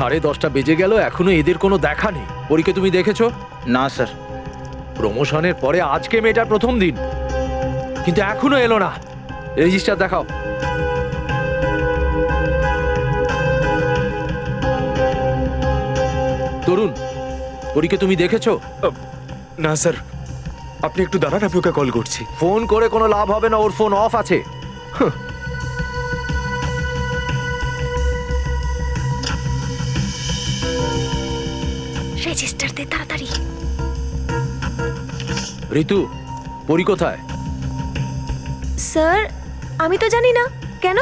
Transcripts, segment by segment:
10:30 বেজে গেল, এখনো এদের কোনো দেখা নেই। পরীকে তুমি দেখেছো? না স্যার। প্রমোশনের পরে আজকে মেয়েটার প্রথম দিন, কিন্তু এখনো এলো না। রেজিস্টার দেখাও। তরুণ, পরীকে তুমি দেখেছো? না স্যার, আপনি একটু দাঁড়ান, আমি ওকে কল করছি। ফোন করে কোনো লাভ হবে না, ওর ফোন অফ আছে। হাহ। রেজিস্টার দে তাড়াতাড়ি। ঋতু, পরী কোথায়? স্যার আমি তো জানি না। কেন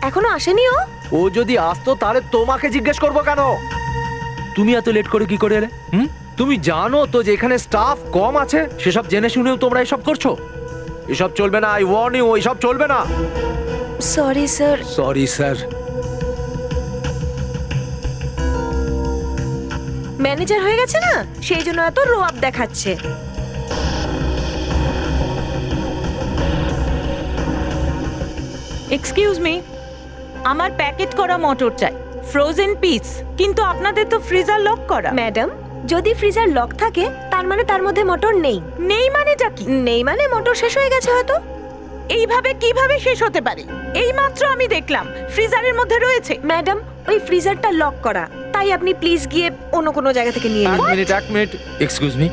এখনো আসেনি ও? ও যদি আসতো তাহলে তোমাকে জিজ্ঞেস করবো কেন? তুমি এত লেট করে কি করে এলে? তুমি জানো তো যে এখানে স্টাফ কম আছে, সেসব জেনে শুনেও তোমরা এসব করছো। এসব চলবে না, আই ওয়ার্ন ইউ, এসব চলবে না। Sorry sir. Sorry sir. Manager হয়ে গেছে না, সেই জন্য এত রোয়াব দেখাচ্ছে। এক্সকিউজ মি, আমার প্যাকেট করা মটর চাই, ফ্রোজেন পিস। কিন্তু আপনাদের তো ফ্রিজার লক করা। ম্যাডাম, যদি ফ্রিজার লক থাকে তার মানে তার মধ্যে মোটর নেই। নেই মানেটা কি? নেই মানে মোটর শেষ হয়ে গেছে হয়তো। এইভাবে কিভাবে শেষ হতে পারে? এইমাত্র আমি দেখলাম ফ্রিজারের মধ্যে রয়েছে। ম্যাডাম, ওই ফ্রিজারটা লক করা, তাই আপনি প্লিজ গিয়ে অন্য কোনো জায়গা থেকে নিয়ে নিন। এক মিনিট, এক্সকিউজ মি,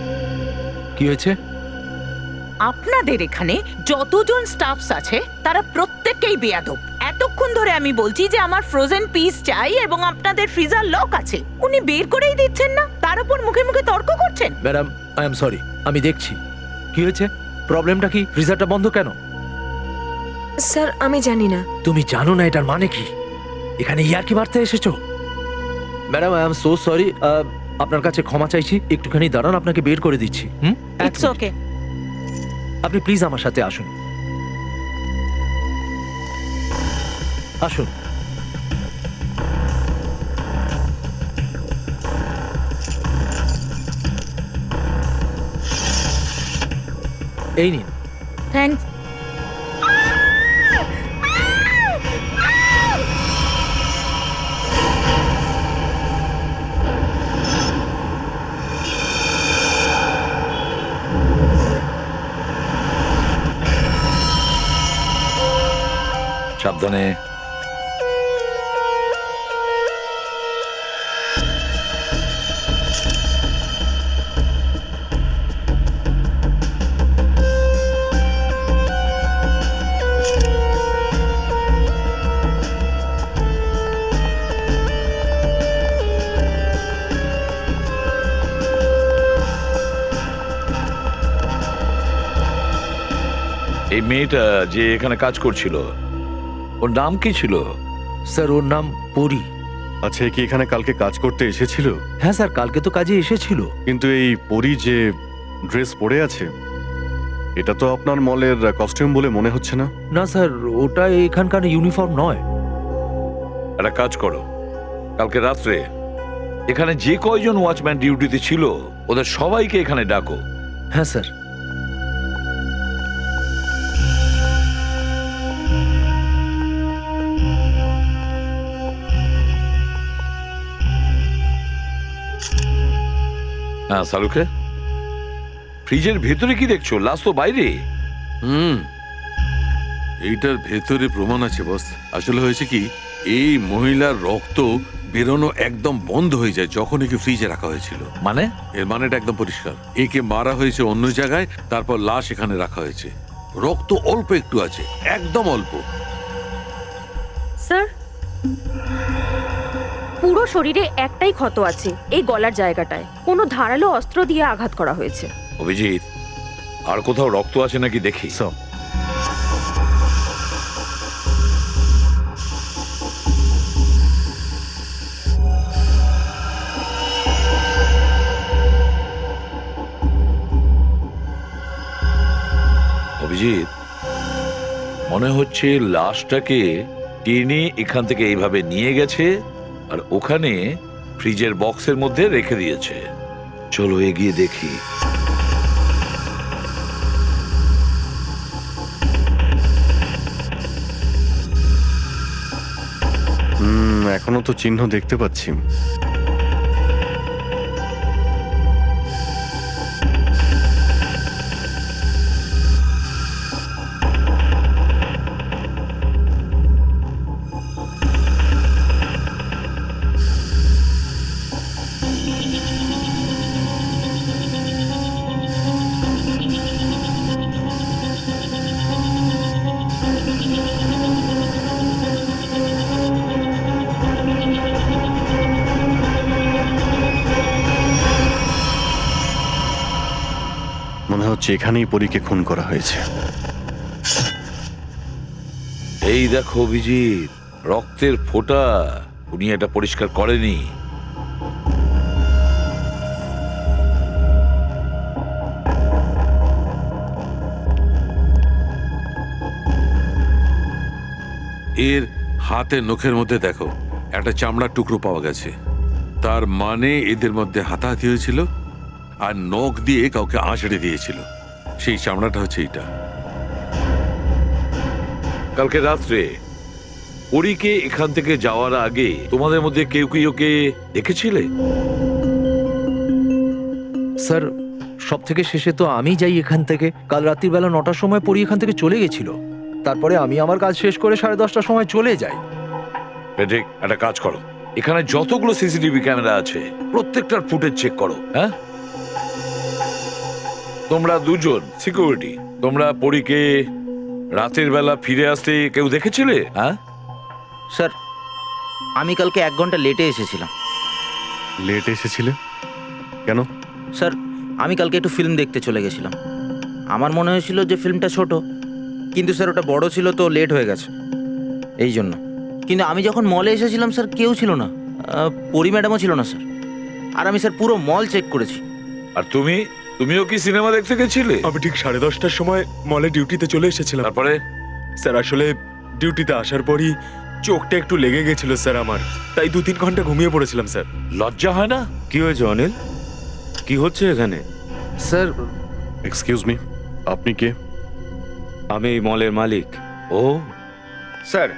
কি হয়েছে? আপনাদের এখানে যতজন স্টাফস আছে তারা প্রত্যেককেই বেয়াদব। এতক্ষণ ধরে আমি বলছি যে আমার ফ্রোজেন পিস চাই এবং আপনাদের ফ্রিজার লক আছে, উনি বের করেই দিচ্ছেন না, তার উপর মুখে মুখে তর্ক করছেন। ম্যাডাম, আই এম সরি, আমি দেখছি। কি হয়েছে? প্রবলেমটা কি? ফ্রিজারটা বন্ধ কেন? স্যার আমি জানি না। তুমি জানো না এটার মানে কি? এখানে ইয়ার্কি মারতে এসেছো? Madam, I am so sorry. আপনার কাছে ক্ষমা চাইছি, একটুখানি দাঁড়ান, আপনাকে বের করে দিচ্ছি। It's okay. আপনি প্লিজ আমার সাথে আসুন। আসুন। এই নিন। থ্যাঙ্কস। সাবধানে। এই মেয়েটা যে এখানে কাজ করছিল, ওর নাম কি ছিল? স্যার, ওর নাম পরি। আচ্ছা, এ কি এখানে কালকে কাজ করতে এসেছিল? হ্যাঁ স্যার, কালকে তো কাজে এসেছিল। কিন্তু এই পরি যে ড্রেস পরে আছে, এটা তো আপনার মলের কস্টিউম বলে মনে হচ্ছে না। না স্যার, ওটা এখানকার ইউনিফর্ম নয়। একটা কাজ করো, কালকে রাত্রে এখানে যে কয়জন ওয়াচম্যান ডিউটিতে ছিল ওদের সবাইকে এখানে ডাকো। হ্যাঁ স্যার। হ্যাঁ সালুকে, ফ্রিজের ভেতরে কি দেখছো? লাশ তো বাইরে। এইটার ভেতরে প্রমাণ আছে বস। আসলে হয়েছে কি, এই মহিলার রক্ত বেরোনো একদম বন্ধ হয়ে যায় যখন একে ফ্রিজে রাখা হয়েছিল। মানে? এর মানেটা একদম পরিষ্কার, একে মারা হয়েছে অন্য জায়গায়, তারপর লাশ এখানে রাখা হয়েছে। রক্ত অল্প একটু আছে, একদম অল্প। স্যার, পুরো শরীরে একটাই ক্ষত আছে, এই গলার জায়গাটায়। কোনো ধারালো অস্ত্র দিয়ে আঘাত করা হয়েছে। অভিজিৎ, আর কোথাও রক্ত আছে নাকি দেখি। অভিজিৎ, মনে হচ্ছে লাশটাকে টেনে এখান থেকে এইভাবে নিয়ে গেছে আর ওখানে ফ্রিজের বক্সের মধ্যে রেখে দিয়েছে। চলো এগিয়ে দেখি। এখনো তো চিহ্ন দেখতে পাচ্ছি। হচ্ছে এখানেই পরীকে খুন করা হয়েছে। এই দেখো অভিজিৎ, রক্তের ফোঁটা, উনি এটা পরিষ্কার করেনি। এর হাতে নখের মধ্যে দেখো একটা চামড়ার টুকরো পাওয়া গেছে, তার মানে এদের মধ্যে হাতাহাতি হয়েছিল আর নখ দিয়ে কাউকে আঁচড়ে দিয়েছিল। সেই চামড়াটা হচ্ছে এইটা। কালকে রাত্রে পরীকে এখান থেকে যাওয়ার আগে তোমাদের মধ্যে কেউ কি ওকে দেখেছিলে? স্যার, সব থেকে শেষে তো আমি যাই এখান থেকে। কাল রাত্রির বেলা 9টার সময় পরি এখান থেকে চলে গেছিল। তারপরে আমি আমার কাজ শেষ করে 10:30টার সময় চলে যাই। পেট্রিক, একটা কাজ করো, এখানে যতগুলো সিসিটিভি ক্যামেরা আছে প্রত্যেকটার ফুটেজ চেক করো। হ্যাঁ, তোমরা দুজন সিকিউরিটি, তোমরা পরীকে রাতের বেলা ফিরে আসতে কেউ দেখেছিলে? হ্যাঁ স্যার, আমি কালকে 1 ঘন্টা লেটে এসেছিলাম। লেট এসেছিলে কেন? স্যার, আমি কালকে একটু ফিল্ম দেখতে চলে গেছিলাম। আমার মনে হয়েছিল যে ফিল্মটা ছোট, কিন্তু স্যার ওটা বড় ছিল তো লেট হয়ে গেছে এই জন্য। কিন্তু আমি যখন মলে এসেছিলাম স্যার কেউ ছিল না, পরি ম্যাডামও ছিল না স্যার। আর আমি স্যার পুরো মল চেক করেছি। আর তুমিও কি সিনেমা দেখতে গেছিলে? আমি ঠিক 10:30টার সময় মলে ডিউটিতে চলে এসেছিলাম। তারপরে? স্যার আসলে ডিউটিতে আসার পরই চোখটা একটু লেগে গেছিল স্যার আমার, তাই 2-3 ঘন্টা ঘুমিয়ে পড়েছিলাম স্যার। লজ্জা হয় না? কি হয়েছে অনিল? কি হচ্ছে এখানে? স্যার, এক্সকিউজ মি, আপনি কে? আমি এই মলের মালিক। ও স্যার,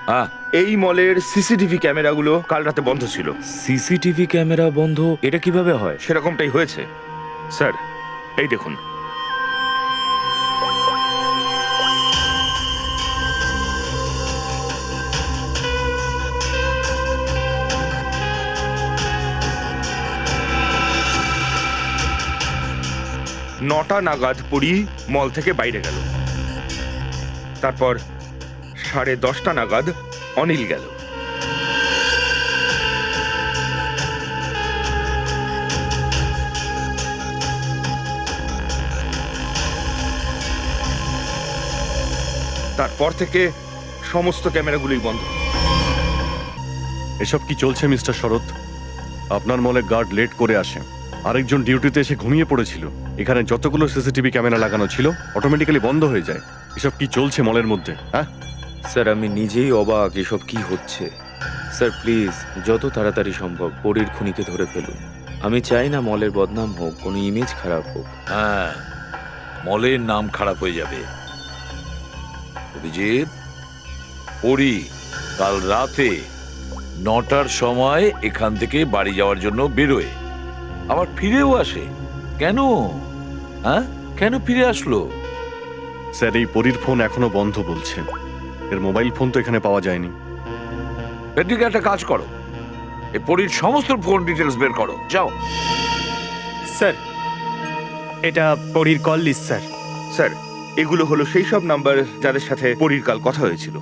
হ্যাঁ, এই মলের সিসিটিভি ক্যামেরাগুলো কাল রাতে বন্ধ ছিল। সিসিটিভি ক্যামেরা বন্ধ? এটা কিভাবে হয়? সেরকমটাই হয়েছে স্যার, এই দেখুন। নটা নাগাদ পরি মল থেকে বাইরে গেল, তারপর 10:30 নাগাদ অনিল গেল। তারপর থেকে সমস্ত ক্যামেরাগুলোই বন্ধ। এসব কি চলছে মিস্টার শরৎ? আপনার মলে গার্ড লেট করে আসে, আরেকজন ডিউটিতে এসে ঘুমিয়ে পড়েছিল। এখানে যতগুলো সিসিটিভি ক্যামেরা লাগানো ছিল অটোমেটিক্যালি বন্ধ হয়ে যায়। এসব কি চলছে মলের মধ্যে? হ্যাঁ স্যার, আমি নিজেই অবাক এসব কি হচ্ছে। স্যার প্লিজ যত তাড়াতাড়ি সম্ভব পরীর খুনিকে ধরে ফেলুন। আমি চাই না মলের বদনাম হোক, কোনো ইমেজ খারাপ হোক। হ্যাঁ, মলের নাম খারাপ হয়ে যাবে। অভিজিৎ, পরি কাল রাতে 9টার সময় এখান থেকে বাড়ি যাওয়ার জন্য বেরোয়, আবার ফিরেও আসে। কেন? হ্যাঁ, কেন ফিরে আসলো? স্যার, এই পরীর ফোন এখনো বন্ধ বলছে। এর মোবাইল ফোন তো এখানে পাওয়া যায়নি। পেট্রিক, একটা কাজ করো, এই পরির সমস্ত ফোন ডিটেলস বের করো, যাও। স্যার, এটা পরীর কল লিস্ট স্যার। স্যার, এগুলো হলো সেই সব নাম্বার যাদের সাথে পরীর কাল কথা হয়েছিল।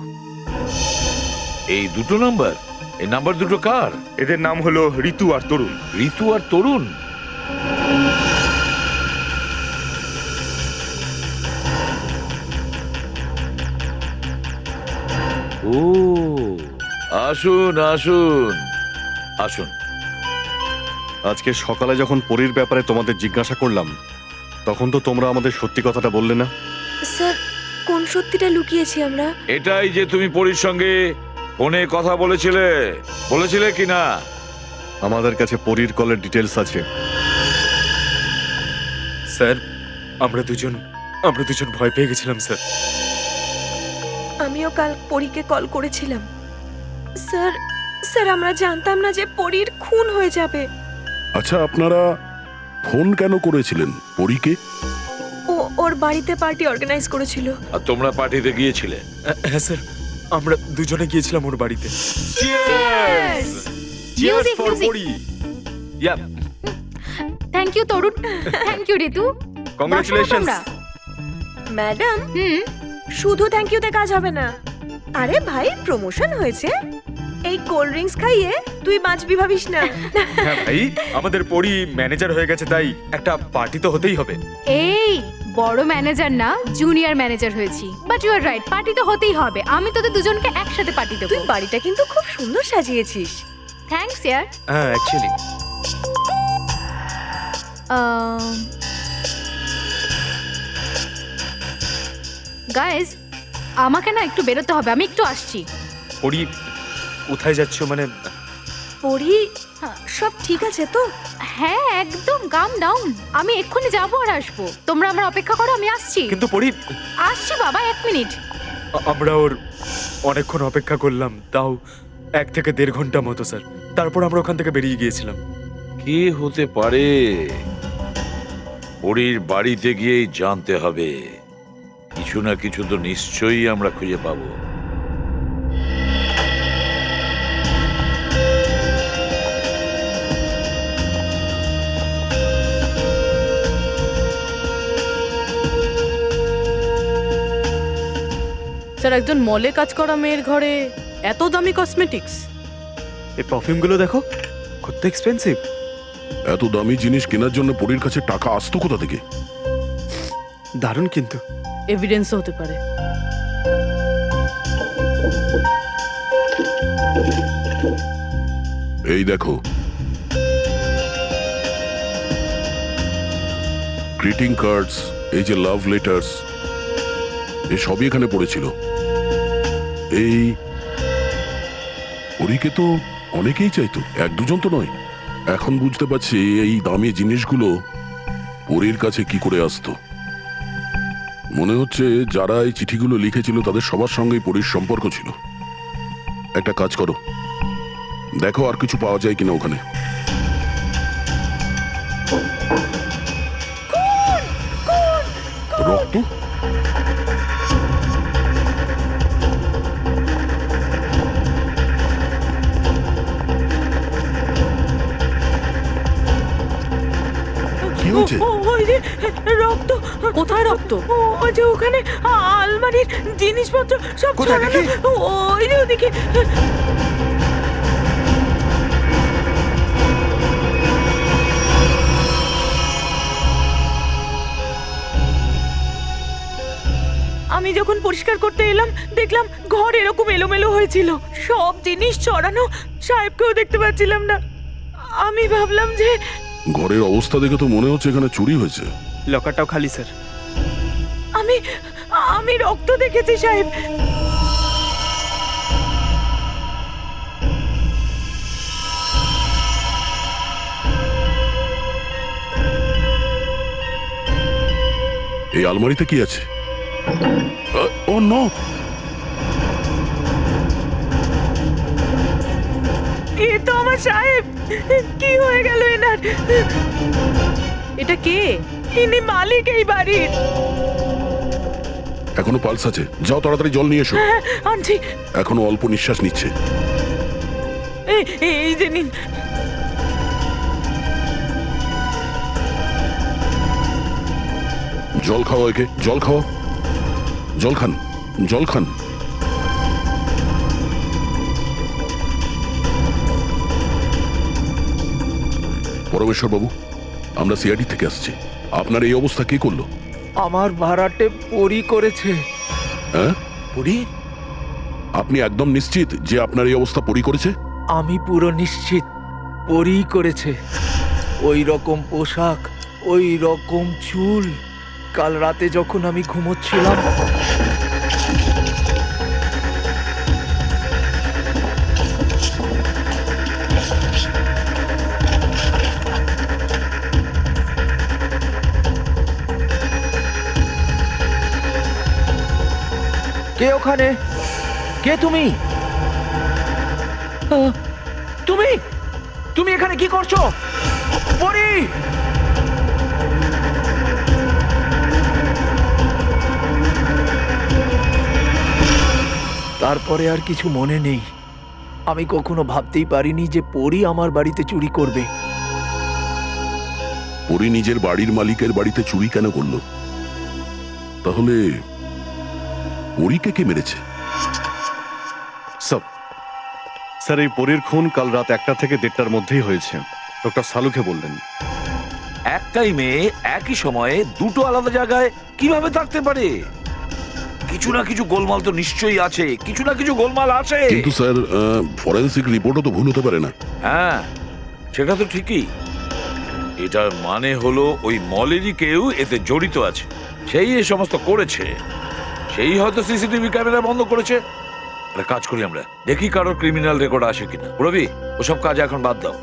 এই দুটো নাম্বার, এই নাম্বার দুটো কার? এদের নাম হলো ঋতু আর তরুণ। ঋতু আর তরুণ? ও, আসুন আসুন আসুন। আজকে সকালে যখন পরীর ব্যাপারে তোমাদের জিজ্ঞাসা করলাম তখন তো তোমরা আমাদের সত্যি কথাটা বললে না। স্যার, কোন সত্যিটা লুকিয়েছি আমরা? এটাই যে তুমি পরীর সঙ্গে ফোনে কথা বলেছিলে কি না? আমাদের কাছে পরীর কলের ডিটেলস আছে। স্যার, আমরা দুজন ভয় পেয়ে গেছিলাম স্যার। আমিও কাল পরীকে কল করেছিলাম। স্যার, আমরা জানতাম না যে পরীর খুন হয়ে যাবে। আচ্ছা, আপনারা ফোন কেন করেছিলেন পরীকে? ওর বাড়িতে পার্টি অর্গানাইজ করেছিল। আর তোমরা পার্টিতে গিয়েছিলে? হ্যাঁ স্যার, আমরা দুজনে গিয়েছিলাম ওর বাড়িতে। Music, music. Thank you Tarun, thank you Ritu. Congratulations. Madam, শুধু থ্যাংক ইউতে কাজ হবে না। আরে ভাই, প্রমোশন হয়েছে, এই কোল্ড ড্রিঙ্কস খাইয়ে তুই বাঁচবি ভাবিস না। হ্যাঁ ভাই, আমাদের পরি ম্যানেজার হয়ে গেছে, তাই একটা পার্টি তো হতেই হবে। এই বড় ম্যানেজার না, জুনিয়র ম্যানেজার হয়েছি, but you are right, party তো হতেই হবে। আমি তোদের দুজনকে একসাথে পার্টি দেবো। তুই বাড়িটা কিন্তু খুব সুন্দর সাজিয়েছিস। থ্যাঙ্কস ইয়ার। হ্যাঁ অ্যাকচুয়ালি গাইজ, আমাকে না একটু বেরোতে হবে, আমি একটু আসছি। পরি কোথায় যাচ্ছ? মানে পরি, সব ঠিক আছে তো? হ্যাঁ একদম কাম ডাউন, আমি এক্ষুনি যাবো আর আসবো। তোমরা আমার অপেক্ষা করো, আমি আসছি। কিন্তু পরি, আসছি বাবা, 1 মিনিট। আমরা ওর অনেকক্ষণ অপেক্ষা করলাম, তাও 1 থেকে 1.5 ঘন্টা মতো স্যার। তারপর আমরা ওখান থেকে বেরিয়ে গিয়েছিলাম। কে হতে পারে? পরীর বাড়িতে গিয়েই জানতে হবে। কিছু না কিছু তো নিশ্চয়ই আমরা খুঁজে পাবো। স্যার, একজন মলে কাজ করা মেয়ের ঘরে এত দামি কসমেটিক্স? এই পারফিউমগুলো দেখো, কত এক্সপেন্সিভ। এত দামি জিনিস কেনার জন্য পরীর কাছে টাকা আসতো কোথা থেকে? দারুণ কিন্তু। এভিডেন্সও হতে পারে। এই দেখো, গ্রিটিং কার্ডস, এই যে লাভ লেটার্স, এই সবই এখানে পড়েছিল। এই পরীকে তো অনেকেই চাইতো, 1-2 জন তো নয়। এখন বুঝতে পারছি এই দামি জিনিসগুলো পরীর কাছে কি করে আসতো। মনে হচ্ছে যারা এই চিঠিগুলো লিখেছিল তাদের সবার সঙ্গেই পরীর সম্পর্ক ছিল। একটা কাজ করো, দেখো আর কিছু পাওয়া যায় কিনা ওখানে। রক্ত? কি হয়েছে? ওই যে রক্ত। কোথায় রক্ত? ওই যে ওখানে আলমারির জিনিসপত্র সব কোথায় ছড়ানো। দেখি? ওই যে ওদিকে। আমি যখন পরিষ্কার করতে এলাম দেখলাম ঘর এরকম এলোমেলো হয়েছিল, সব জিনিস ছড়ানো। সাহেবকেও দেখতে পাচ্ছিলাম না। আমি ভাবলাম যে ঘরের অবস্থা দেখে তো মনে হচ্ছে এখানে চুরি হয়েছে। লকারটাও খালি স্যার। আমি আমি রক্ত দেখেছি সাহেব। এই আলমারিতে কি আছে? ও নো! এ তো আমার সাহেব। কি হয়ে গেল এনার? এটা কে? ইনি মালিক এই বাড়ির। এখনো পালস আছে, যাও তাড়াতাড়ি জল নিয়ে এসো। হ্যাঁ, আনছি। এখনো অল্প নিঃশ্বাস নিচ্ছে। এই যে নিন। জল খাও একে, জল খাও, জল খান, জল খান। পরমেশ্বর বাবু, আমরা সিআইডি থেকে আসছি। আপনার এই অবস্থা কে করলো? আমার ভাড়াটে পরি করেছে। হ্যাঁ, পরি? আপনি একদম নিশ্চিত যে আপনার এই অবস্থা পরি করেছে? আমি পুরো নিশ্চিত পরি করেছে। ওই রকম পোশাক, ওই রকম চুল। কাল রাতে যখন আমি ঘুমোচ্ছিলাম, কে ওখানে? কে তুমি? তুমি তুমি এখানে কি করছো? পরি! তারপরে আর কিছু মনে নেই। আমি কখনো ভাবতেই পারিনি যে পরি আমার বাড়িতে চুরি করবে। পরি নিজের বাড়ির মালিকের বাড়িতে চুরি কেন করলো? তাহলে পরীকে কে মেরেছে? স্যার এই পরীর খুন কাল রাত 1টা থেকে 1:30টার মধ্যেই হয়েছে, ডক্টর সালুকে বললেন। একটাই মেয়ে একই সময়ে দুটো আলাদা জায়গায় কিভাবে থাকতে পারে? কিছু না কিছু গোলমাল তো নিশ্চয়ই আছে, কিছু না কিছু গোলমাল আছে। কিন্তু স্যার ফরেন্সিক রিপোর্টও তো ভুল হতে পারে না। হ্যাঁ, সেটা তো ঠিকই। এটার মানে হলো ওই মলেরই কেউ এতে জড়িত আছে, সেই এই সমস্ত করেছে। সেই হয়তো সিসিটিভি ক্যামেরা বন্ধ করেছে। একটা কাজ করি আমরা, দেখি কারোর ক্রিমিনাল রেকর্ড আসে কিনা। রবি, ওসব কাজ এখন বাদ দাও,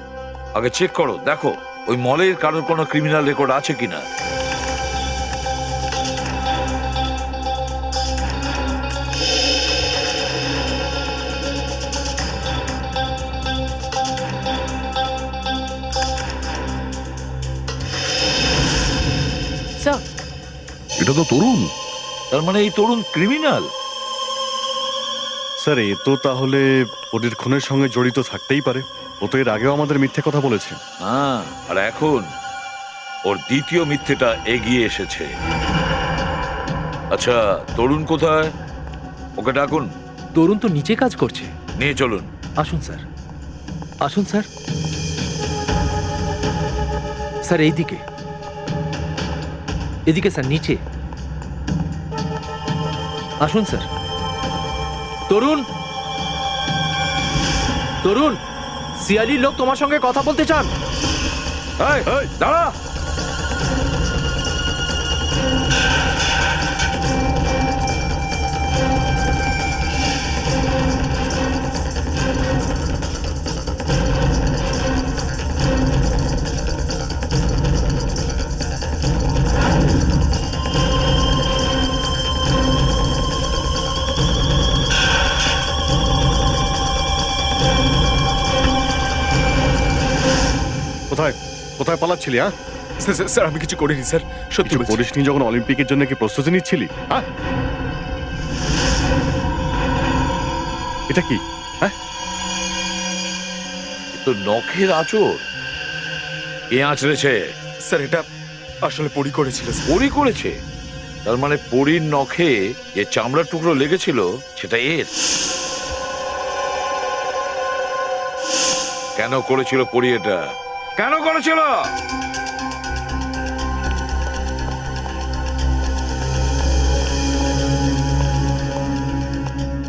আগে চেক করো, দেখো ওই মলের কারোর কোনো ক্রিমিনাল রেকর্ড আছে কিনা। স্যার, এটা তো তরুণ। তার মানে এই তরুণ ক্রিমিনাল? স্যার এ তো তাহলে পরীর খুনের সঙ্গে জড়িত থাকতেই পারে। ও তো এর আগেও আমাদের মিথ্যে কথা বলেছে। হ্যাঁ, আর এখন ওর দ্বিতীয় মিথ্যেটা এগিয়ে এসেছে। আচ্ছা, তরুণ কোথায়? ওকে ডাকুন। তরুণ তো নিচে কাজ করছে। নিয়ে চলুন। আসুন স্যার, আসুন স্যার। স্যার এইদিকে, এদিকে স্যার, নিচে আসুন স্যার। তরুণ, তরুণ, সিআইডির লোক তোমার সঙ্গে কথা বলতে চান। এই, দাঁড়া। কোথায় কোথায় পালাচ্ছিলি? হ্যাঁ, স্যার আমি কিছু করিনি স্যার, সত্যি কিছু বলছি। করিসনি যখন অলিম্পিকের জন্য কি প্রস্তুতি নিচ্ছিলি? হ্যাঁ, এটা কি? হ্যাঁ, তো নখের আঁচড় কে আঁচড়েছে? স্যার এটা আসলে পরি করেছিল স্যার। পরি করেছে? তার মানে পরির নখে যে চামড়ার টুকরো লেগেছিল সেটা এর। কেন করেছিল পরি এটা? কেন করেছিল?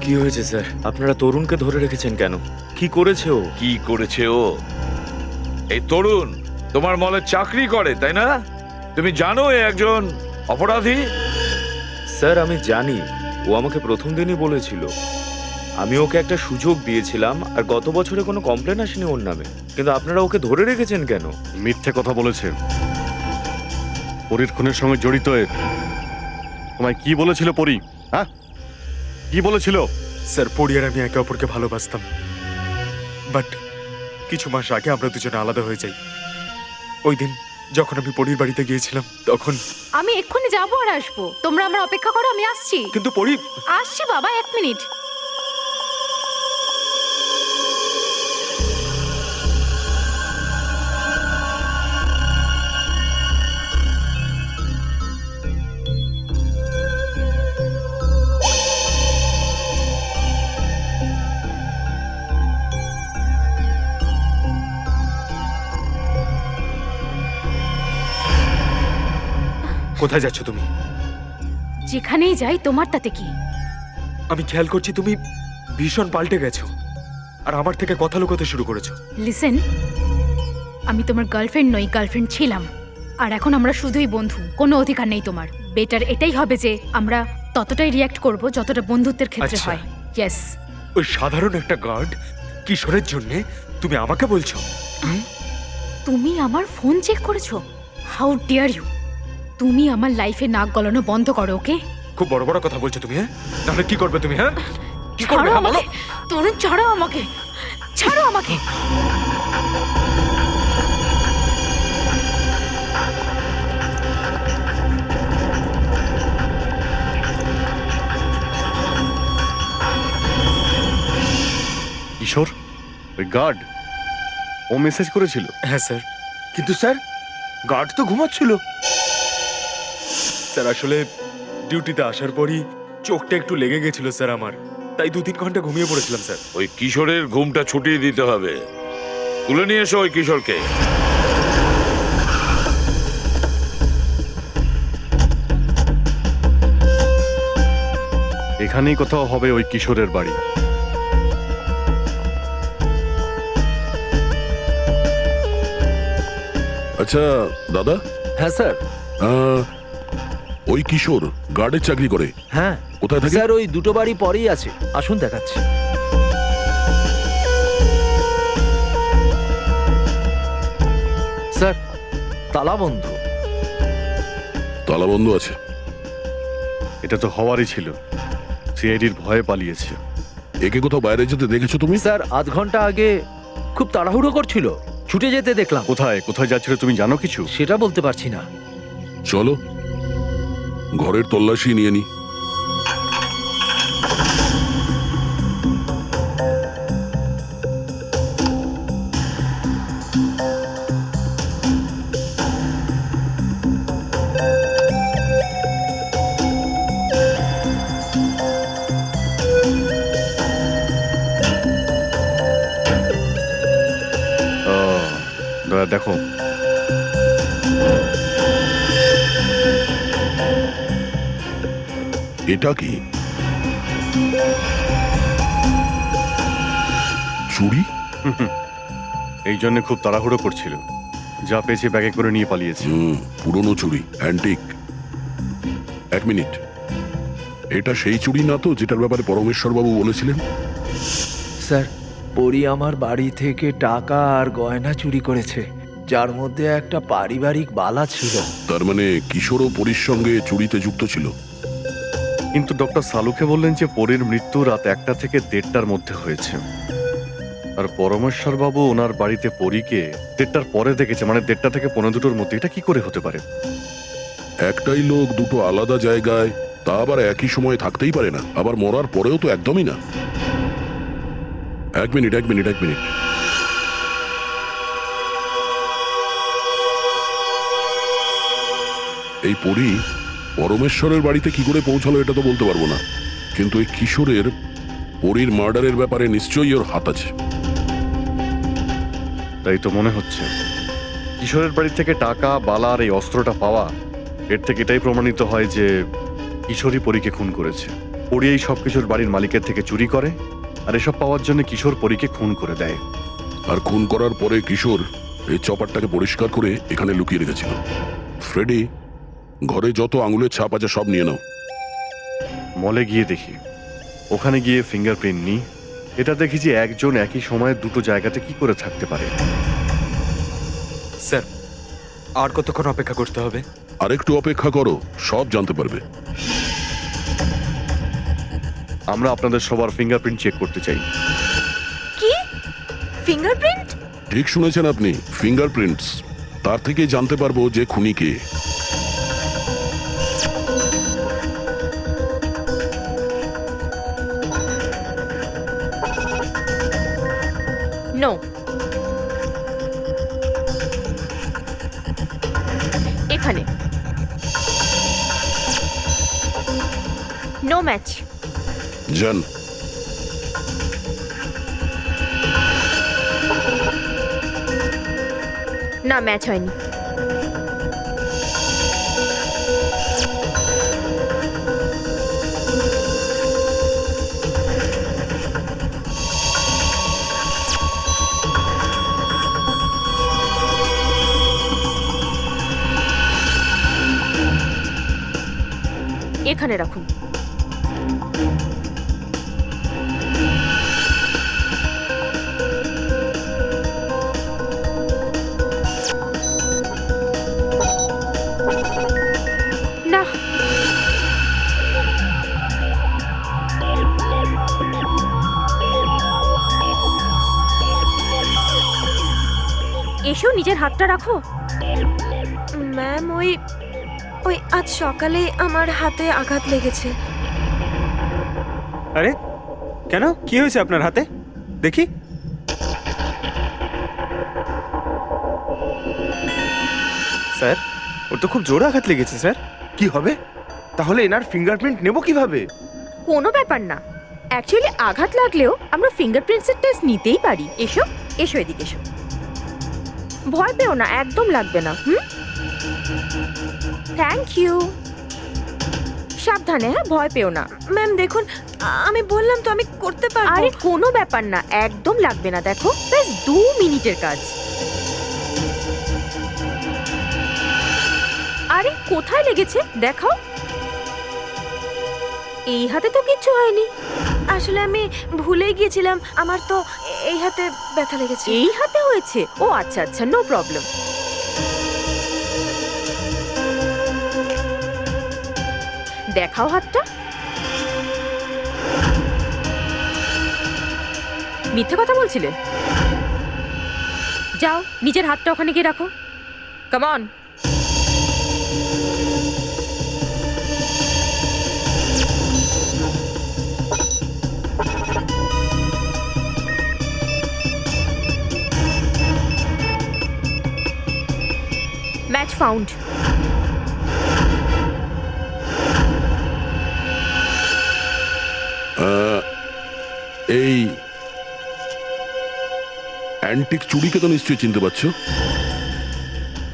কি হয়েছে স্যার? আপনারা তরুণকে ধরে রেখেছেন কেন? কি করেছে ও? কি করেছে ও? এই তরুণ তোমার মলে চাকরি করে, তাই না? তুমি জানো এ একজন অপরাধী? স্যার আমি জানি, ও আমাকে প্রথম দিনই বলেছিল। আমি ওকে একটা সুযোগ দিয়েছিলাম, আর গত বছরে কোনো কমপ্লেন আসেনি ওর নামে। কিন্তু আপনারা ওকে ধরে রেখেছেন কেন? মিথ্যে কথা বলেছে। পরীর খুনের সঙ্গে জড়িত এ। তোমায় কি বলেছিল পরি? হ্যাঁ, কি বলেছিল? স্যার পরি আর আমি একে অপরকে ভালোবাসতাম, বাট কিছু মাস আগে আমরা দুজনে আলাদা হয়ে যাই। ওই দিন যখন আমি পরির বাড়িতে গিয়েছিলাম তখন আমি এক্ষুনি যাবো আর আসবো, তোমরা আমার অপেক্ষা করো, আমি আসছি। কিন্তু পরি আসছি বাবা, 1 মিনিট। কোথায় যাচ্ছ তুমি? যেখানেই যাই তোমার তাতে কি? আমি খেয়াল করছি তুমি ভীষণ পাল্টে গেছো, আর আমার থেকে কথা লুকোতে শুরু করেছো। লিসেন, আমি তোমার গার্লফ্রেন্ড নই, গার্লফ্রেন্ড ছিলাম, আর এখন আমরা শুধুই বন্ধু। কোনো অধিকার নেই তোমার। বেটার এটাই হবে যে আমরা ততটাই রিয়্যাক্ট করব যতটা বন্ধুত্বের ক্ষেত্রে আচ্ছা। হয়। ইয়েস। ওই সাধারণ একটা গার্ড কিশোরের জন্য তুমি আমাকে বলছো? তুমি আমার ফোন চেক করেছো? How dare you! তুমি আমার লাইফে নাক গলানো বন্ধ করো, ওকে? খুব বড় বড় কথা বলছো তুমি। হ্যাঁ, তাহলে কি করবে তুমি? হ্যাঁ, কি করবে? ছাড়ো হ্যাঁ, বলো। আমাকে, তরুণ, ছাড়ো আমাকে, ছাড়ো আমাকে। কিশোর, ওই গার্ড, ও মেসেজ করেছিল? হ্যাঁ স্যার। কিন্তু স্যার গার্ড তো ঘুমাচ্ছিল। স্যার আসলে ডিউটিতে আসার পরই চোখটা একটু লেগে গেছিল স্যার আমার। তাই 2-3 ঘন্টা ঘুমিয়ে পড়েছিলাম স্যার। ওই কিশোরের ঘুমটা ছুটিয়ে দিতে হবে। তুলে নিয়ে এসো ওই কিশোরকে। এখানেই কোথাও হবে ওই কিশোরের বাড়ি। আচ্ছা দাদা, হ্যাঁ স্যার। ওই কিশোর গার্ডের চাকরি করে, হ্যাঁ কোথায় থাকে? স্যার ওই দুটো বাড়ি পরেই আছে, আসুন দেখাচ্ছি। স্যার তালা বন্ধ। তালা বন্ধ আছে? এটা তো হওয়ারই ছিল, সিআইডির ভয়ে পালিয়েছে। একে কোথাও বাইরে যেতে দেখেছো তুমি? স্যার আধ ঘন্টা আগে খুব তাড়াহুড়ো করছিল, ছুটে যেতে দেখলাম। কোথায় কোথায় যাচ্ছিল তুমি জানো কিছু? সেটা বলতে পারছি না। চলো ঘরের তল্লাশি নিয়ে নি। দাদা দেখো, এটা কি চুড়ি? এই জন্য খুব তাড়াহুড়ো করছিল, যা পেয়েছে ব্যাগে করে নিয়ে পালিয়েছে। পুরনো চুড়ি, অ্যান্টিক। 1 মিনিট, এটা সেই চুড়ি না তো যেটার ব্যাপারে পরমেশ্বর বাবু বলেছিলেন? স্যার পরি আমার বাড়ি থেকে টাকা আর গয়না চুরি করেছে, যার মধ্যে একটা পারিবারিক বালা ছিল। তার মানে কিশোরও পরীর সঙ্গে চুরিতে যুক্ত ছিল। কিন্তু ডক্টর সালুকে বললেন যে পরীর মৃত্যু রাত 1টা থেকে 1:30টার মধ্যে হয়েছে, আর পরমেশ্বর বাবু ওনার বাড়িতে পরীকে 1:30টার পরে দেখেছে, মানে 1:30টা থেকে 1:45টার মধ্যে। এটা কি করে হতে পারে? একটাই লোক দুটো আলাদা জায়গায়, তা আবার একই সময়ে থাকতেই পারে না। আবার মরার পরেও তো একদমই না। 1 মিনিট। এই পরী পরমেশ্বরের বাড়িতে কি করে পৌঁছালো এটা তো বলতে পারবো না, কিন্তু এই কিশোরের পরীর মার্ডারের ব্যাপারে নিশ্চয়ই ওর হাত আছে। তাই তো মনে হচ্ছে। কিশোরের বাড়ি থেকে টাকা, বালা আর এই অস্ত্রটা পাওয়া, এর থেকে এটাই প্রমাণিত হয় যে কিশোরই পরীকে খুন করেছে। পরী এই সব কিছুর বাড়ির মালিকের থেকে চুরি করে, আর এসব পাওয়ার জন্য কিশোর পরীকে খুন করে দেয়। আর খুন করার পরে কিশোর এই চপারটাকে পরিষ্কার করে এখানে লুকিয়ে রেখেছিল। ফ্রেডি, ঘরে যত আঙুলের ছাপ আছে সব নিয়ে নাও। মলে গিয়ে দেখি, ওখানে গিয়ে ফিঙ্গারপ্রিন্ট নিই। এটা দেখি যে একজন একই সময়ে দুটো জায়গাতে কি করে থাকতে পারে। স্যার আর কতক্ষণ অপেক্ষা করতে হবে? আরেকটু অপেক্ষা করো, সব জানতে পারবে। আমরা আপনাদের সবার ফিঙ্গারপ্রিন্ট চেক করতে চাই। কি ফিঙ্গারপ্রিন্ট? ঠিক শুনেছেন আপনি, ফিঙ্গারপ্রিন্টস। তার থেকে জানতে পারবো যে খুনি কে। নো, এখানে নো ম্যাচ। জান, না, ম্যাচ হয়নি। এখানে রাখুন। না, এসো, নিজের হাতটা রাখো। ম্যাম, ওই আজ সকালে আমার হাতে আঘাত লেগেছে। আরে কেন, কি হয়েছে আপনার হাতে? দেখি। স্যার, ওর তো খুব জোরে আঘাত লেগেছে স্যার। কি হবে তাহলে? এনার ফিঙ্গারপ্রিন্ট নেব কিভাবে? কোনো ব্যাপার না, অ্যাকচুয়ালি আঘাত লাগলেও আমরা ফিঙ্গারপ্রিন্টসের টেস্ট নিতেই পারি। এসো এসো এদিকে এসো। ভয় পেও না, একদম লাগবে না। Thank you. সাবধানে, হ্যাঁ, ভয় পেও না। ম্যাম দেখুন, আমি বললাম তো আমি করতে পারবো। আরে কোনো ব্যাপার না, একদম লাগবে না। দেখো, ব্যাস 2 মিনিটের কাজ। আরে কোথায় লেগেছে দেখাও। এই হাতে তো কিচ্ছু হয়নি। আসলে আমি ভুলেই গিয়েছিলাম, আমার তো এই হাতে ব্যথা লেগেছে। এই হাতে হয়েছে? ও আচ্ছা আচ্ছা, নো প্রবলেম। দেখাও হাতটা। মিথ্যে কথা বলছিলে? যাও নিজের হাতটা ওখানে গিয়ে রাখো। Come on. Match found. এই অ্যান্টিক চুড়িকে তো নিশ্চয়ই চিনতে পারছো।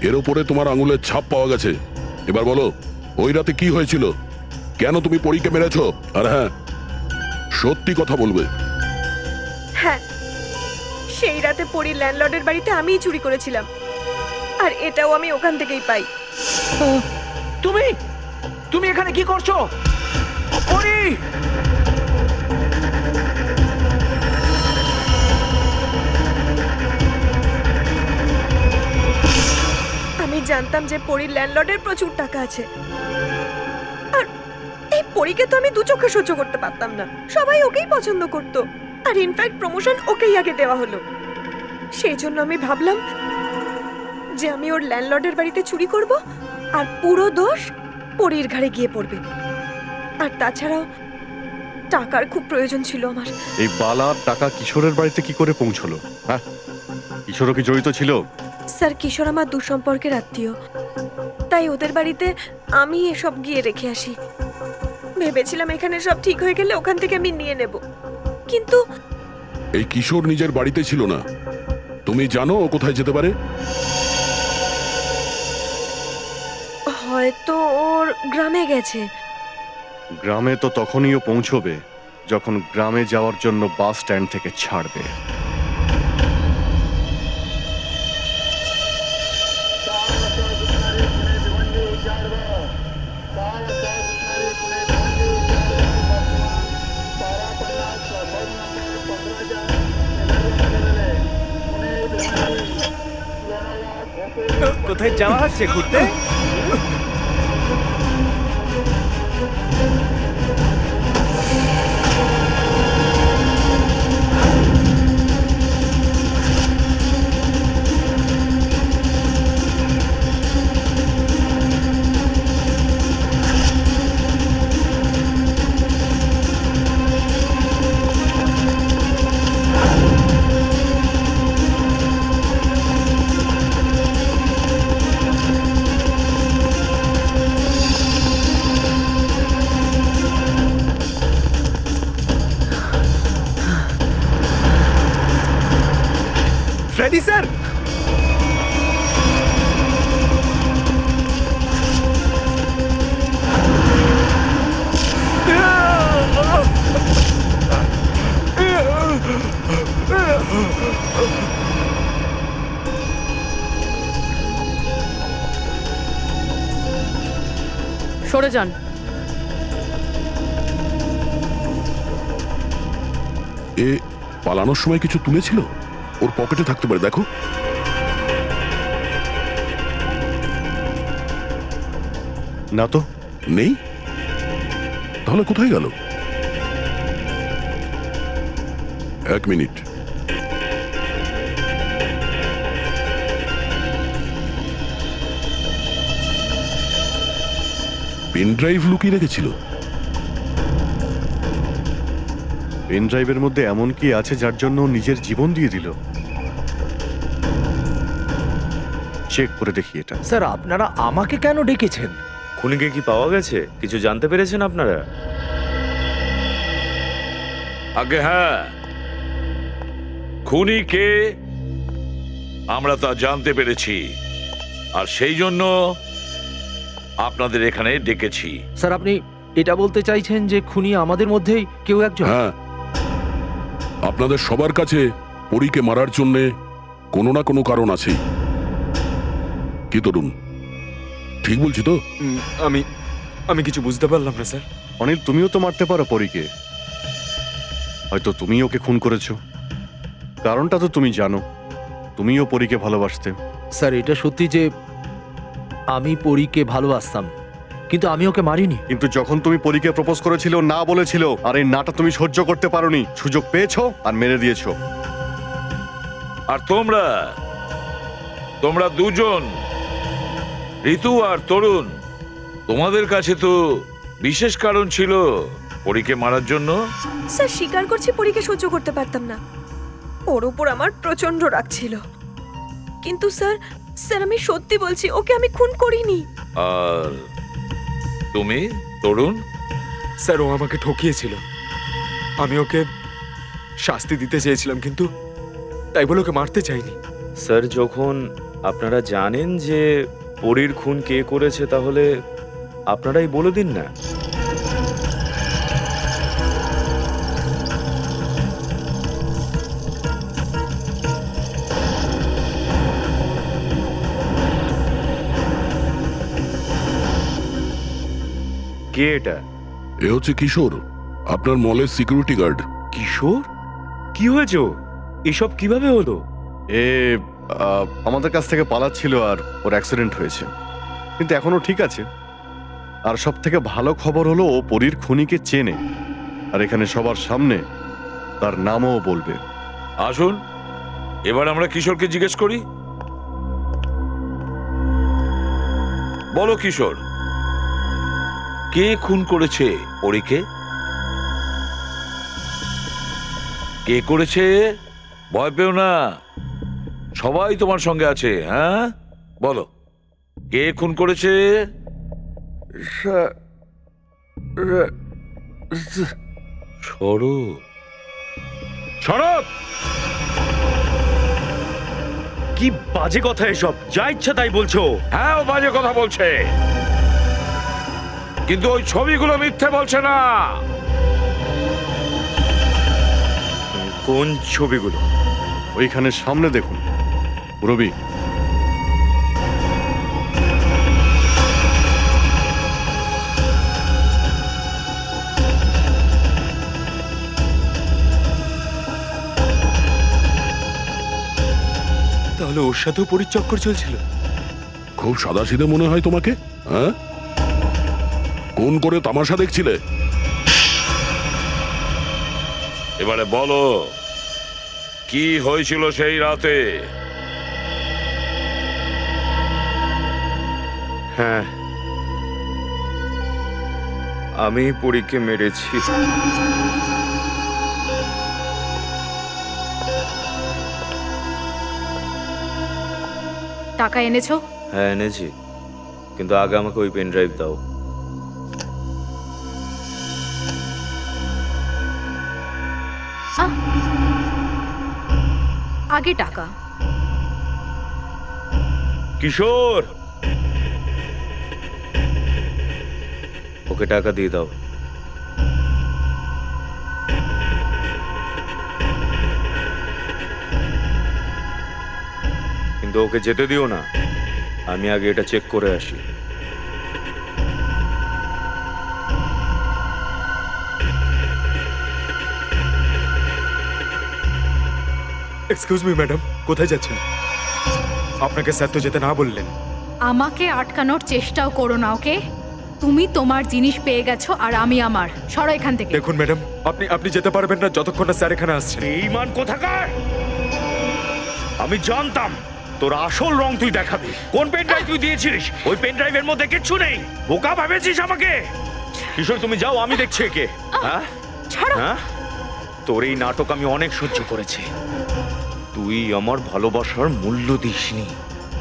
এর ওপরে তোমার আঙুলের ছাপ পাওয়া গেছে। এবার বলো, ওই রাতে কি হয়েছিল? কেন তুমি পরীকে মেরেছো? আর হ্যাঁ, সত্যি কথা বলবে। হ্যাঁ, সেই রাতে পরি ল্যান্ডলর্ডের বাড়িতে আমিই চুরি করেছিলাম, আর এটাও আমি ওখান থেকেই পাই। তুমি তুমি এখানে কি করছো? পরি! আমি জানতাম যে পরির ল্যান্ডলর্ডের প্রচুর টাকা আছে, আর এই পরীকে তো আমি দু চোখে সহ্য করতে পারতাম না। সবাই ওকেই পছন্দ করত, আর ইনফ্যাক্ট প্রমোশন ওকেই আগে দেওয়া হলো। সেই জন্য আমি ভাবলাম যে আমি ওর ল্যান্ডলর্ডের বাড়িতে চুরি করব, আর পুরো দোষ পরীর ঘাড়ে গিয়ে পড়বে। আর তাছাড়াও টাকার খুব প্রয়োজন ছিল আমার। এই বালার টাকা কিশোরের বাড়িতে কি করে পৌঁছলো? হ্যাঁ, কিশোরও কি জড়িত ছিল? স্যার, কিশোর আমার দুঃসম্পর্কের আত্মীয়, তাই ওদের বাড়িতে আমি এসব গিয়ে রেখে আসি। ভেবেছিলাম এখানে সব ঠিক হয়ে গেলে ওখান থেকে আমি নিয়ে নেব, কিন্তু এই কিশোর নিজের বাড়িতে ছিল না। তুমি জানো ও কোথায় যেতে পারে? হয়তো ওর গ্রামে গেছে। গ্রামে তো তখনই ও পৌঁছবে যখন গ্রামে যাওয়ার জন্য বাস স্ট্যান্ড থেকে ছাড়বে। কোথায় যাওয়া হচ্ছে ঘুরতে? Freddie sir! সরে যান। এ পালানোর সময় কিছু তুলেছিল? ওর পকেটে থাকতে পারে, দেখো। না তো। নেই? তাহলে কোথায় গেল? 1 মিনিট। পেন ড্রাইভ লুকিয়ে রেখেছিল। পেন ড্রাইভের মধ্যে এমন কি আছে যার জন্য ও নিজের জীবন দিয়ে দিল? চেক করে দেখি এটা। স্যার, আপনারা আমাকে কেন ডেকেছেন? খুনিকে কি পাওয়া গেছে? কিছু জানতে পেরেছেন আপনারা? আগে হ্যাঁ, খুনি কে আমরা তা জানতে পেরেছি, আর সেই জন্য আপনাদের এখানে ডেকেছি। স্যার আপনি এটা বলতে চাইছেন যে খুনি আমাদের মধ্যেই কেউ একজন? হ্যাঁ, আপনাদের সবার কাছে পরীকে মারার জন্যে কোনো না কোনো কারণ আছেই। কি তরুণ, ঠিক বলছি তো? আমি আমি কিছু বুঝতে পারলাম না স্যার। অনিল, তুমিও তো মারতে পারো পরীকে। হয়তো তুমি ওকে খুন করেছো। কারণটা তো তুমি জানো, তুমিও পরীকে ভালোবাসতে। স্যার এটা সত্যি যে আমি পরীকে ভালোবাসতাম, কিন্তু আমি ওকে মারিনি। কিন্তু যখন তুমি পরীকে প্রপোজ করেছিল, না বলেছিল, আর এই নাটা তুমি সহ্য করতে পারোনি, সুযোগ পেয়েছো আর মেরে দিয়েছো। আর তোমরা দুজন, ঋতু আর তরুণ, তোমাদের কাছে তো বিশেষ কারণ ছিল পরীকে মারার জন্য। স্যার স্বীকার করছি পরীকে সহ্য করতে পারতাম না, ওর উপর আমার প্রচন্ড রাগ ছিল। কিন্তু স্যার স্যার আমি সত্যি বলছি, ওকে আমি খুন করিনি। আর তুমি তরুণ? স্যার ও আমাকে ঠকিয়েছিল। আমি ওকে শাস্তি দিতে চেয়েছিলাম, কিন্তু তাই বলে ওকে মারতে চাইনি। স্যার যখন আপনারা জানেন যে পরীর খুন কে করেছে, তাহলে আপনারাই বলে দিন না। কে এটা? এ হচ্ছে কিশোর, আপনার মলের সিকিউরিটি গার্ড। কিশোর? কি হয়েছে ওর? এসব কিভাবে হলো? এ আমাদের কাছ থেকে পালাচ্ছিল আর ওর অ্যাক্সিডেন্ট হয়েছে, কিন্তু এখনো ঠিক আছে। আর সব থেকে ভালো খবর হলো ও পরীর খুনিকে চেনে, আর এখানে সবার সামনে তার নামও বলবে। আসুন এবার আমরা কিশোরকে জিজ্ঞেস করি। বলো কিশোর, কে খুন করেছে পরীকে? কে করেছে? ভয় পেও না, সবাই তোমার সঙ্গে আছে। হ্যাঁ বলো, কে খুন করেছে? শরৎ, কি বাজে কথা এসব! যা ইচ্ছা তাই বলছো। হ্যাঁ ও বাজে কথা বলছে, কিন্তু ওই ছবিগুলো মিথ্যে বলছে না। কোন ছবিগুলো? ওইখানে সামনে দেখুন রবি। তাহলে ওর সাথেও পরিচক্কর চলছিল? খুব সাদাসিধে মনে হয় তোমাকে, হ্যাঁ? কোন করে তামাশা দেখছিলে? এবারে বলো, কি হয়েছিল সেই রাতে? হ্যাঁ, আমি পরীকে মেরেছি। টাকা এনেছো? হ্যাঁ এনেছি, কিন্তু আগে আমাকে ওই পেন ড্রাইভ দাও। আগে টাকা। কিশোর, ওকে টাকা দিয়ে দাও। কিন্তু ওকে যেতে দিও না, আমি আগে এটা চেক করে আসি। এক্সকিউজ মি ম্যাডাম, কোথায় যাচ্ছেন? আপনাকে স্যার তো যেতে না বললেন। আমাকে আটকানোর চেষ্টাও করো না, ওকে? তুমি তোমার জিনিস পেয়ে গেছো আর আমি আমার। সরো এখান থেকে। দেখুন ম্যাডাম, আপনি যেতে পারবেন না যতক্ষণ না স্যার এখানে আসছেন। বেঈমান কোথাকার! আমি জানতাম তোর আসল রং তুই দেখাবি। কোন পেন ড্রাইভ তুই দিয়েছিস? ওই পেন ড্রাইভের মধ্যে কিচ্ছু নেই। বোকা ভাবেছিস আমাকে? কিশোর তুমি যাও, আমি দেখছি একে। হ্যাঁ ছাড়ো। হ্যাঁ, তোর এই নাটক আমি অনেক সহ্য করেছি। তুই আমার ভালোবাসার মূল্য দিসনি।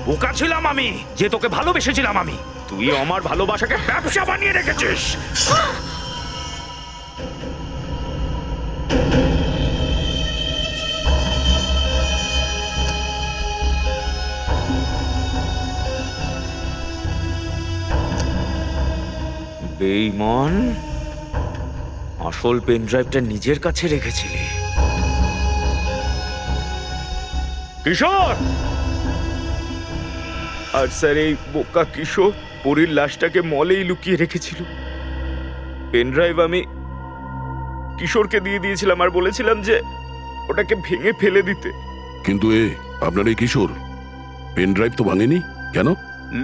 বোকা ছিলাম আমি যে তোকে ভালোবেসেছিলাম আমি। তুই আমার ভালোবাসাকে ব্যবসা বানিয়ে রেখেছিস। বেঈমান, আসল পেন ড্রাইভটা নিজের কাছে রেখেছিলি। কিশোর! আর স্যার এই বোকা কিশোর পরীর লাশটাকে মলেই লুকিয়ে রেখেছিল। পেন ড্রাইভ আমি কিশোরকে দিয়ে দিয়েছিলাম আর বলেছিলাম যে ওটাকে ভেঙে ফেলে দিতে। কিন্তু আপনার এই কিশোর পেন ড্রাইভ তো ভাঙেনি কেন?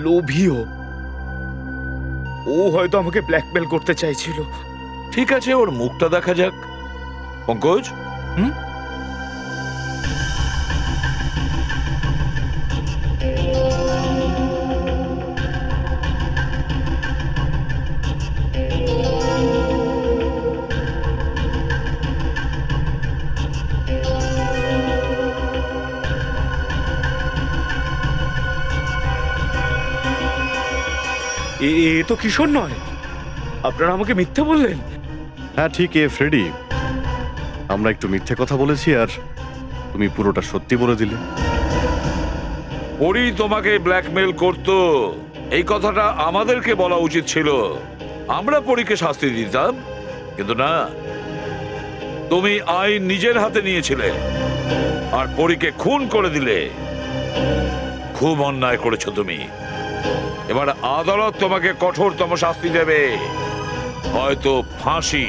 লোভীও, ও হয়তো আমাকে ব্ল্যাকমেল করতে চাইছিল। ঠিক আছে, ওর মুখটা দেখা যাক। পঙ্কজ, এ তো কিশোর নয়, আপনারা আমাকে মিথ্যে বললেন। হ্যাঁ ঠিক, ফ্রেডি, আমরা একটু মিথ্যে কথা বলেছি আর তুমি পুরোটা সত্যি বলে দিলে। পরি তোমাকে ব্ল্যাকমেল করতো, এই কথাটা আমাদেরকে বলা উচিত ছিল। আমরা পরীকে শাস্তি দিতাম, কিন্তু না, তুমি আইন নিজের হাতে নিয়েছিলে আর পরীকে খুন করে দিলে। খুব অন্যায় করেছো তুমি। এবার আদালত তোমাকে কঠোরতম শাস্তি দেবে, হয়তো ফাঁসি।